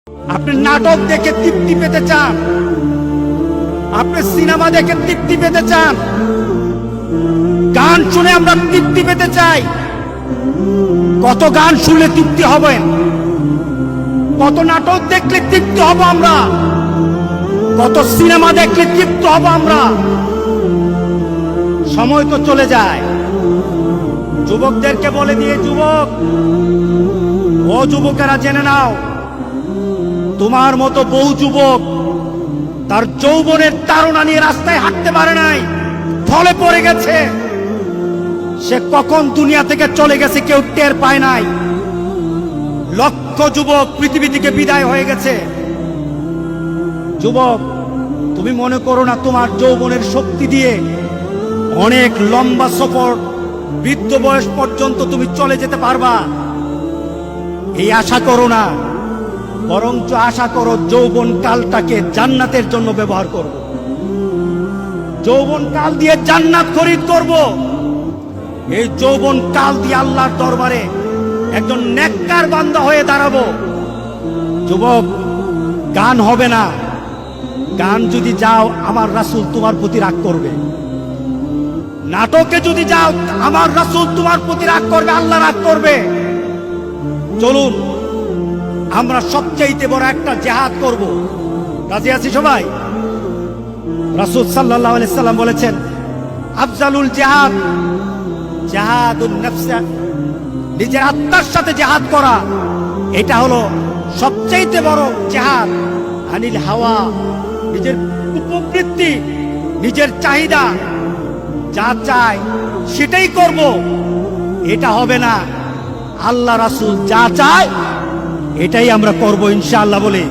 আপনি নাটক দেখে তৃপ্তি পেতে চান, আপনি সিনেমা দেখে তৃপ্তি পেতে চান, গান শুনে আমরা তৃপ্তি পেতে চাই। কত গান শুনলে তৃপ্তি হবেন? কত নাটক দেখলে তৃপ্তি হব আমরা? কত সিনেমা দেখলে তৃপ্ত হব আমরা? সময় তো চলে যায়। যুবকদেরকে বলে দিয়ে, যুবক ও যুবকেরা জেনে নাও, তোমার মতো বহু যুবক তার যৌবনের তাড়না নিয়ে রাস্তায় হাঁটতে পারে নাই, ফলে পড়ে গেছে। সে কখন দুনিয়া থেকে চলে গেছে কেউ টের পায় নাই। লক্ষ যুবক পৃথিবী থেকে বিদায় হয়ে গেছে। যুবক, তুমি মনে করো না তোমার যৌবনের শক্তি দিয়ে অনেক লম্বা সফর বৃদ্ধ বয়স পর্যন্ত তুমি চলে যেতে পারবা। এই আশা করো না, বরঞ্চ আশা করো যৌবন কালটাকে জান্নাতের জন্য ব্যবহার করব। যৌবন কাল দিয়ে জান্নাত খরিদ করব। এই যৌবন কাল দিয়ে আল্লাহর দরবারে একজন নেককার বান্দা হয়ে দাঁড়াবো। যুবক, গান হবে না। গান যদি যাও, আমার রাসূল তোমার প্রতি রাগ করবে। নাটকে যদি যাও, আমার রাসূল তোমার প্রতি রাগ করবে, আল্লাহ রাগ করবে। চলুন আমরা সবচাইতে বড় একটা জিহাদ করব। রাজি আছি সবাই? রাসূল সাল্লাল্লাহু আলাইহি সাল্লাম বলেছেন, আফজালুল জিহাদ জিহাদুন নাফস, নিজের আত্মার সাথে জিহাদ করা, এটা হলো সবচাইতে বড় জিহাদ। আনিল হাওয়া, নিজের উপবৃত্তি, নিজের চাহিদা, যা চাই সেটাই করব, এটা হবে না। আল্লাহ রাসূল যা চায় এটাই আমরা করব ইনশাআল্লাহ বলে